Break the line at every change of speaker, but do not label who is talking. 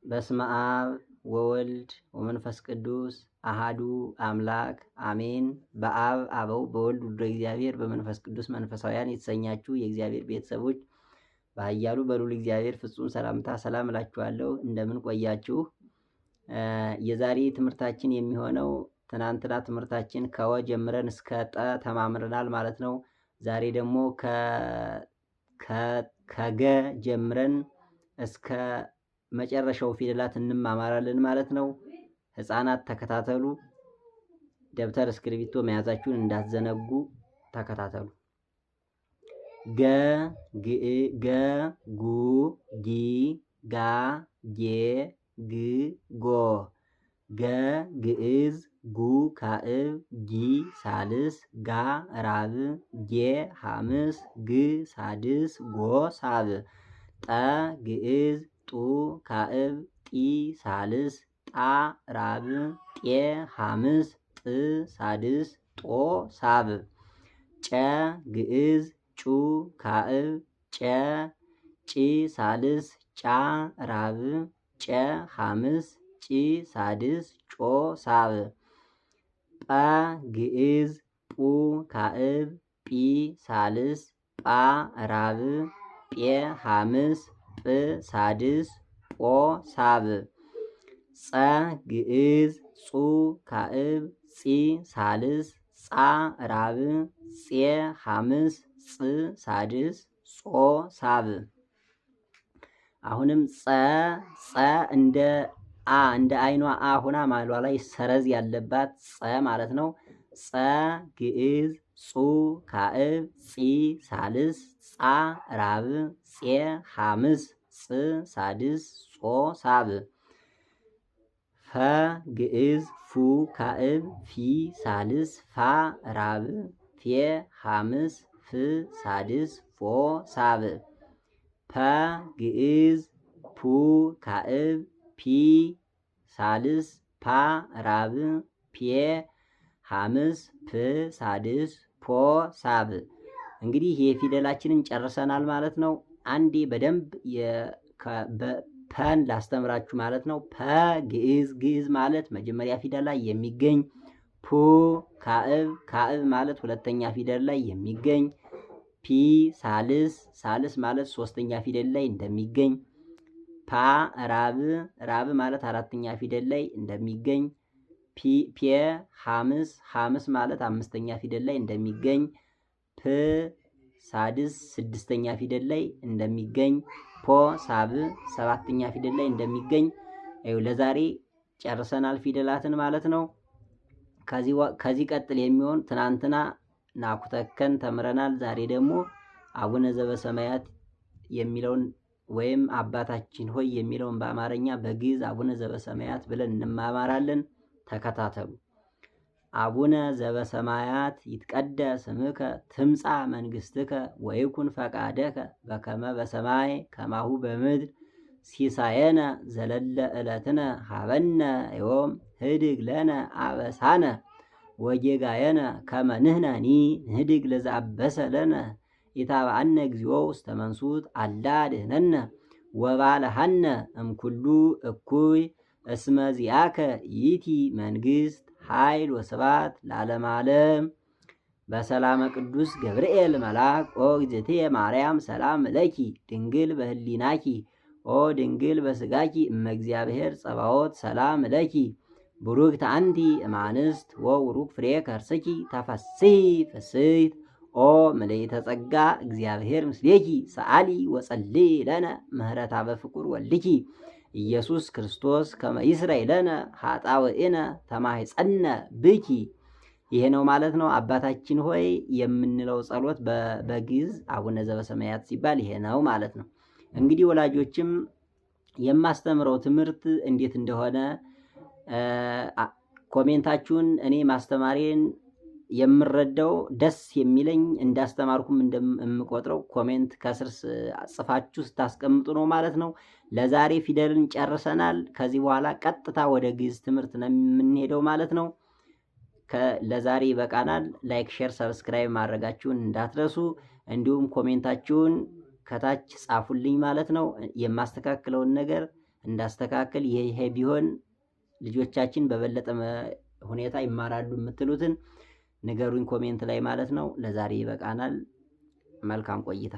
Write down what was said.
በስመ አብ ወወልድ ወመንፈስ ቅዱስ አሃዱ አምላክ አሜን። በአብ አበው በወልድ ውልደ እግዚአብሔር በመንፈስ ቅዱስ መንፈሳውያን የተሰኛችሁ የእግዚአብሔር ቤተሰቦች በኃያሉ በልዑል እግዚአብሔር ፍጹም ሰላምታ ሰላም እላችኋለሁ። እንደምን ቆያችሁ? የዛሬ ትምህርታችን የሚሆነው ትናንትና ትምህርታችን ከወ ጀምረን እስከ ጠ ተማምረናል ማለት ነው። ዛሬ ደግሞ ከገ ጀምረን እስከ መጨረሻው ፊደላት እንማማራለን ማለት ነው። ሕፃናት ተከታተሉ። ደብተር እስክሪብቶ መያዛችሁን እንዳትዘነጉ ተከታተሉ። ገ ጉ ጊ ጋ ጌ ግ ጎ ገ ግዕዝ ጉ ካዕብ ጊ ሳልስ ጋ ራብ ጌ ሐምስ ግ ሳድስ ጎ ሳብ ጠ ግዕዝ ጡ ካዕብ ጢ ሳልስ ጣ ራብ ጤ ሐምስ ጥ ሳድስ ጦ ሳብ ጨ ግዕዝ ጩ ካዕብ ጨ ጪ ሳልስ ጫ ራብ ጨ ሐምስ ጪ ሳድስ ጮ ሳብ ጳ ግዕዝ ጱ ካዕብ ጲ ሳልስ ጳ ራብ ጴ ሐምስ ጵ ሳድስ ጶ ሳብ ጸ ግዕዝ ጹ ካዕብ ጺ ሳልስ ጻ ራብ ጼ ሐምስ ጽ ሳድስ ጾ ሳብ። አሁንም ጸ እንደ አይኗ አ ሆና ማሏ ላይ ሰረዝ ያለባት ጸ ማለት ነው። ጸ ግዕዝ ጹ ካዕብ ጺ ሳልስ ጻ ራብ ጼ ሐምስ ጽ ሳድስ ጾ ሳብ። ፈ ግዕዝ ፉ ካዕብ ፊ ሳልስ ፋ ራብ ፌ ሐምስ ፍ ሳድስ ፎ ሳብ። ፐ ግዕዝ ፑ ካዕብ ፒ ሳልስ ፓ ራብ ፔ ሐምስ ፕ ሳድስ ፖ ሳብ። እንግዲህ የፊደላችንን ጨርሰናል ማለት ነው። አንዴ በደንብ ፐን ላስተምራችሁ ማለት ነው። ፐ ግዕዝ ማለት መጀመሪያ ፊደል ላይ የሚገኝ፣ ፑ ካዕብ ማለት ሁለተኛ ፊደል ላይ የሚገኝ፣ ፒ ሳልስ ማለት ሶስተኛ ፊደል ላይ እንደሚገኝ፣ ፓ ራብ ማለት አራተኛ ፊደል ላይ እንደሚገኝ፣ ፔ ሐምስ ማለት አምስተኛ ፊደል ላይ እንደሚገኝ፣ ፕ ሳድስ ስድስተኛ ፊደል ላይ እንደሚገኝ፣ ፖ ሳብ ሰባተኛ ፊደል ላይ እንደሚገኝ ለዛሬ ጨርሰናል ፊደላትን ማለት ነው። ከዚህ ቀጥል የሚሆን ትናንትና ናኩተከን ተምረናል። ዛሬ ደግሞ አቡነ ዘበሰማያት የሚለውን ወይም አባታችን ሆይ የሚለውን በአማርኛ በግዕዝ አቡነ ዘበሰማያት ብለን እንማማራለን። ተከታተሉ። አቡነ ዘበሰማያት ይትቀደስ ስምከ ትምጻእ መንግሥትከ ወይኩን ፈቃደከ በከመ በሰማይ ከማሁ በምድር ሲሳየነ ዘለለ ዕለትነ ሀበነ ዮም ህድግ ለነ አበሳነ ወጌጋየነ ከመ ንሕነኒ ንህድግ ለዘአበሰ ለነ ኢታብአነ እግዚኦ ውስተ መንሱት አላ ድኅነነ ወባልሐነ እምኩሉ እኩይ እስመ ዚአከ ይእቲ መንግሥት ኃይል ወስብሐት ለዓለመ ዓለም። በሰላመ ቅዱስ ገብርኤል መልአክ ኦ እግዝእትየ ማርያም ሰላም ለኪ ድንግል በህሊናኪ ኦ ድንግል በስጋኪ እመ እግዚአብሔር ጸባኦት ሰላም ለኪ ቡሩክት አንቲ እማንስት ወቡሩክ ፍሬ ከርስኪ ተፈሥሒ ፍሥሕት ኦ ምልዕተ ጸጋ እግዚአብሔር ምስሌኪ ሰአሊ ወጸልይ ለነ ምህረታ በፍቁር ወልድኪ ኢየሱስ ክርስቶስ ከመ ይስረይ ለነ ኃጣውኢነ ተማኅፀነ ብኪ። ይሄ ነው ማለት ነው። አባታችን ሆይ የምንለው ጸሎት በግዕዝ አቡነ ዘበሰማያት ሲባል ይሄ ነው ማለት ነው። እንግዲህ ወላጆችም የማስተምረው ትምህርት እንዴት እንደሆነ ኮሜንታችሁን እኔ ማስተማሬን የምረዳው ደስ የሚለኝ እንዳስተማርኩም እንደምቆጥረው ኮሜንት ከስር ጽፋችሁ ስታስቀምጡ ነው ማለት ነው። ለዛሬ ፊደልን ጨርሰናል። ከዚህ በኋላ ቀጥታ ወደ ግዕዝ ትምህርት ነው የምንሄደው ማለት ነው። ለዛሬ ይበቃናል። ላይክ፣ ሼር፣ ሰብስክራይብ ማድረጋችሁን እንዳትረሱ። እንዲሁም ኮሜንታችሁን ከታች ጻፉልኝ ማለት ነው። የማስተካክለውን ነገር እንዳስተካከል ይሄ ቢሆን ልጆቻችን በበለጠ ሁኔታ ይማራሉ የምትሉትን ንገሩኝ ኮሜንት ላይ ማለት ነው። ለዛሬ ይበቃናል። መልካም ቆይታ